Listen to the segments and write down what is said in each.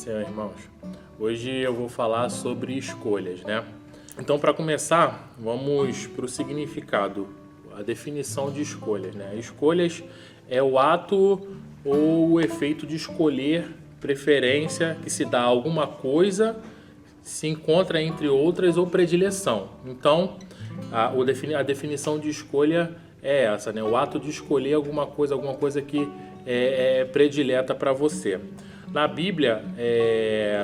Senhor, irmãos. Hoje eu vou falar sobre escolhas, né? Então, para começar, vamos para o significado, a definição de escolhas, né? Escolhas é o ato ou o efeito de escolher, preferência que se dá a alguma coisa, se encontra entre outras ou predileção. Então, a definição de escolha é essa, né? O ato de escolher alguma coisa que é predileta para você. Na Bíblia,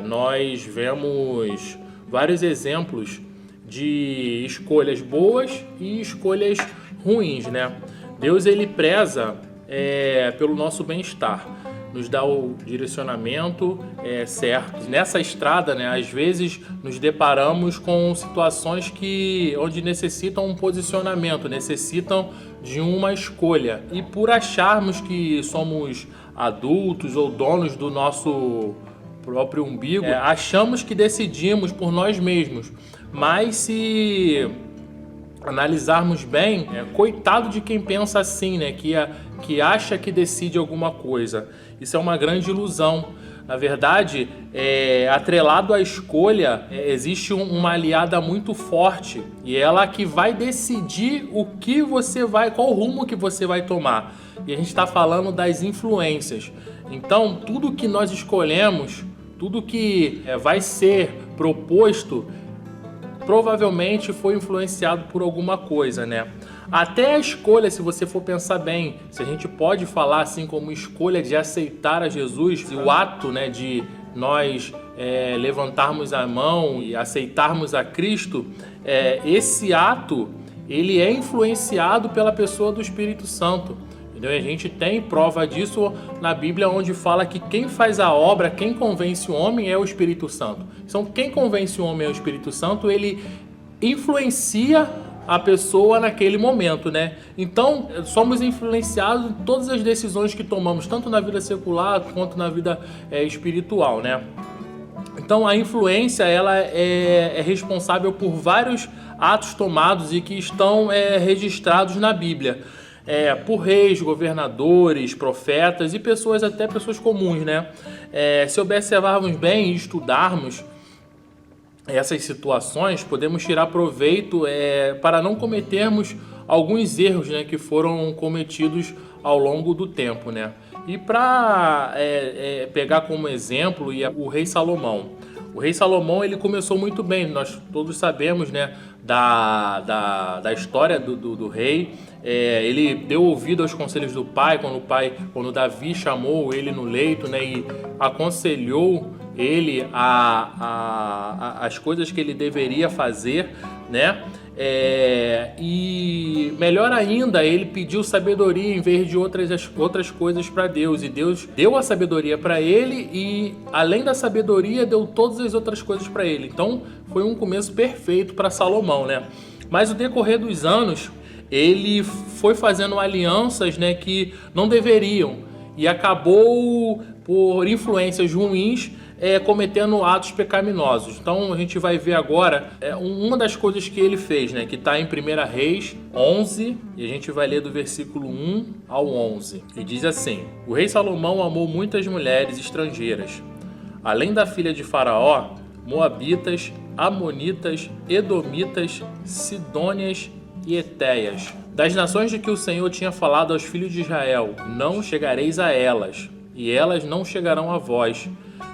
nós vemos vários exemplos de escolhas boas e escolhas ruins, né? Deus, ele preza pelo nosso bem-estar, nos dá o direcionamento certo. Nessa estrada, né, às vezes nos deparamos com situações onde necessitam um posicionamento, necessitam de uma escolha. E por acharmos que somos adultos ou donos do nosso próprio umbigo, achamos que decidimos por nós mesmos. Mas se analisarmos bem, coitado de quem pensa assim, né? Que acha que decide alguma coisa. Isso é uma grande ilusão. Na verdade, atrelado à escolha, existe uma aliada muito forte, e ela que vai decidir qual rumo que você vai tomar. E a gente está falando das influências. Então, tudo que nós escolhemos, tudo que vai ser proposto, provavelmente foi influenciado por alguma coisa, né? Até a escolha, se você for pensar bem, se a gente pode falar assim como escolha de aceitar a Jesus, o ato, né, de nós levantarmos a mão e aceitarmos a Cristo, esse ato, ele é influenciado pela pessoa do Espírito Santo. Entendeu? A gente tem prova disso na Bíblia, onde fala que quem faz a obra, quem convence o homem é o Espírito Santo. Então, quem convence o homem é o Espírito Santo, ele influencia a pessoa naquele momento, né? Então, somos influenciados em todas as decisões que tomamos, tanto na vida secular quanto na vida espiritual, né? Então, a influência, ela é responsável por vários atos tomados e que estão registrados na Bíblia. Por reis, governadores, profetas e até pessoas comuns, né? Se observarmos bem e estudarmos essas situações, podemos tirar proveito para não cometermos alguns erros, né, que foram cometidos ao longo do tempo, né? E para pegar como exemplo o rei Salomão. O rei Salomão, ele começou muito bem, nós todos sabemos, né, da história do rei. Ele deu ouvido aos conselhos do pai, quando Davi chamou ele no leito, né, e aconselhou ele as coisas que ele deveria fazer, né? E melhor ainda, ele pediu sabedoria em vez de outras coisas para Deus, e Deus deu a sabedoria para ele, e além da sabedoria deu todas as outras coisas para ele. Então foi um começo perfeito para Salomão, né? Mas no decorrer dos anos ele foi fazendo alianças, né, que não deveriam, e acabou por influências ruins cometendo atos pecaminosos. Então a gente vai ver agora uma das coisas que ele fez, né, que está em 1 Reis 11, e a gente vai ler do versículo 1 ao 11. E diz assim: o rei Salomão amou muitas mulheres estrangeiras, além da filha de Faraó, moabitas, amonitas, edomitas, sidônias e etéias. Das nações de que o Senhor tinha falado aos filhos de Israel, não chegareis a elas, e elas não chegarão a vós.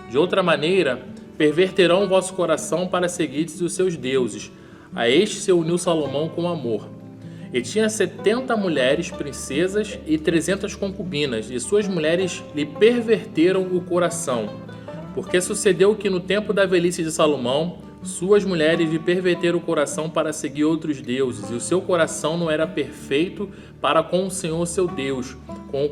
De outra maneira, perverterão o vosso coração para seguirdes os seus deuses. A este se uniu Salomão com amor. E tinha 70 mulheres, princesas, e 300 concubinas, e suas mulheres lhe perverteram o coração. Porque sucedeu que no tempo da velhice de Salomão, suas mulheres lhe perverteram o coração para seguir outros deuses, e o seu coração não era perfeito para com o Senhor seu Deus,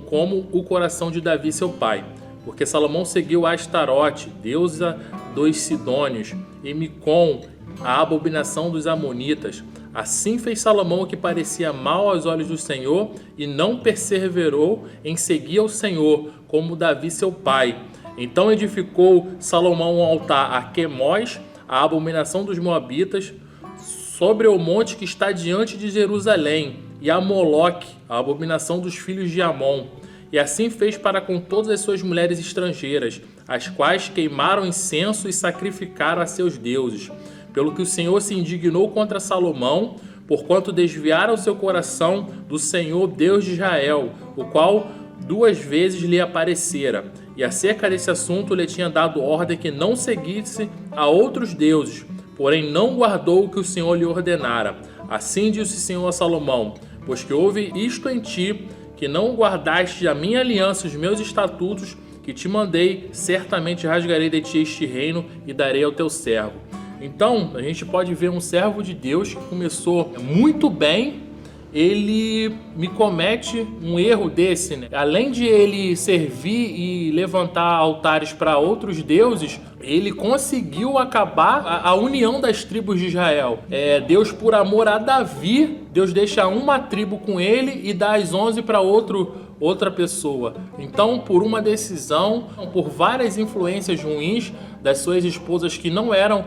como o coração de Davi seu pai. Porque Salomão seguiu a Astarote, deusa dos Sidônios, e Micom, a abominação dos Amonitas. Assim fez Salomão o que parecia mal aos olhos do Senhor, e não perseverou em seguir ao Senhor, como Davi seu pai. Então edificou Salomão um altar a Quemós, a abominação dos Moabitas, sobre o monte que está diante de Jerusalém, e a Moloque, a abominação dos filhos de Amon. E assim fez para com todas as suas mulheres estrangeiras, as quais queimaram incenso e sacrificaram a seus deuses. Pelo que o Senhor se indignou contra Salomão, porquanto desviaram seu coração do Senhor Deus de Israel, o qual 2 vezes lhe aparecera, e acerca desse assunto lhe tinha dado ordem que não seguisse a outros deuses, porém não guardou o que o Senhor lhe ordenara. Assim disse o Senhor a Salomão: pois que houve isto em ti, que não guardaste a minha aliança e os meus estatutos que te mandei, certamente rasgarei de ti este reino e darei ao teu servo. Então, a gente pode ver um servo de Deus que começou muito bem, ele me comete um erro desse, né? Além de ele servir e levantar altares para outros deuses, ele conseguiu acabar a união das tribos de Israel. Deus, por amor a Davi, Deus deixa uma tribo com ele e dá as 11 para outra pessoa. Então, por uma decisão, por várias influências ruins das suas esposas que não eram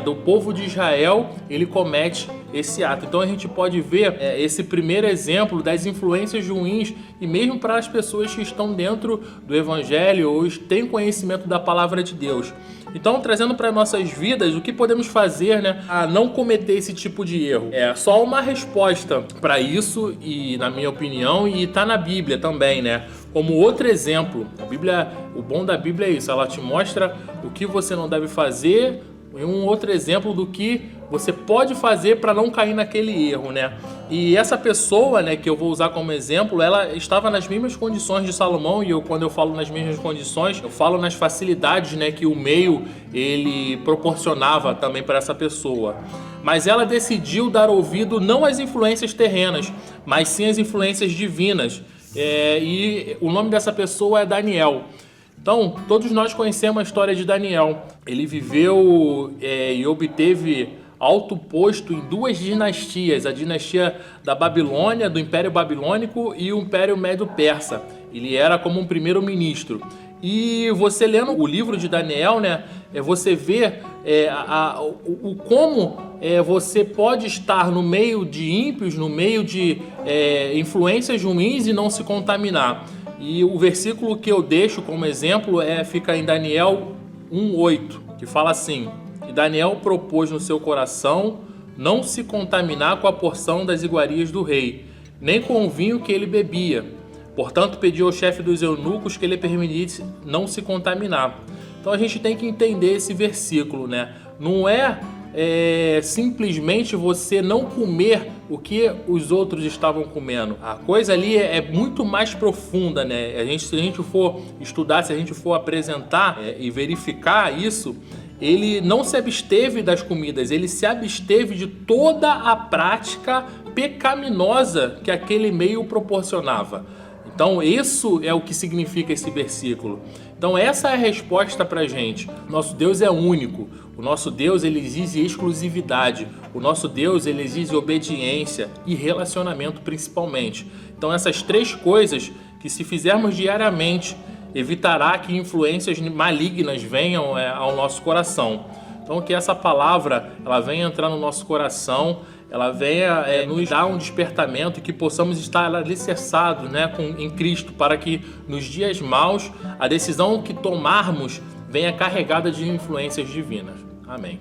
do povo de Israel, ele comete esse ato. Então a gente pode ver esse primeiro exemplo das influências ruins, e mesmo para as pessoas que estão dentro do Evangelho ou têm conhecimento da palavra de Deus. Então, trazendo para nossas vidas, o que podemos fazer, né, a não cometer esse tipo de erro? É só uma resposta para isso, e na minha opinião, e está na Bíblia também, né? Como outro exemplo, a Bíblia, o bom da Bíblia é isso, ela te mostra o que você não deve fazer, e um outro exemplo do que você pode fazer para não cair naquele erro, né? E essa pessoa, né, que eu vou usar como exemplo, ela estava nas mesmas condições de Salomão, e quando eu falo nas mesmas condições, eu falo nas facilidades, né, que o meio ele proporcionava também para essa pessoa. Mas ela decidiu dar ouvido não às influências terrenas, mas sim às influências divinas. E o nome dessa pessoa é Daniel. Então, todos nós conhecemos a história de Daniel. Ele viveu e obteve alto posto em 2 dinastias, a dinastia da Babilônia, do Império Babilônico, e o Império Médio-Persa. Ele era como um primeiro-ministro. E você lendo o livro de Daniel, né, você vê como você pode estar no meio de ímpios, no meio de influências ruins e não se contaminar. E o versículo que eu deixo como exemplo fica em Daniel 1:8, que fala assim: e Daniel propôs no seu coração não se contaminar com a porção das iguarias do rei, nem com o vinho que ele bebia. Portanto, pediu ao chefe dos eunucos que ele permitisse não se contaminar. Então a gente tem que entender esse versículo, né? Não é simplesmente você não comer o que os outros estavam comendo. A coisa ali é muito mais profunda, né? Se a gente for estudar, se a gente for apresentar e verificar isso, ele não se absteve das comidas, ele se absteve de toda a prática pecaminosa que aquele meio proporcionava. Então, isso é o que significa esse versículo. Então, essa é a resposta para a gente. Nosso Deus é único. O nosso Deus, ele exige exclusividade. O nosso Deus, ele exige obediência e relacionamento, principalmente. Então, essas 3 coisas que, se fizermos diariamente, evitará que influências malignas venham ao nosso coração. Então, que essa palavra ela venha entrar no nosso coração, ela venha nos dar um despertamento e que possamos estar alicerçados, né, em Cristo, para que nos dias maus a decisão que tomarmos venha carregada de influências divinas. Amém.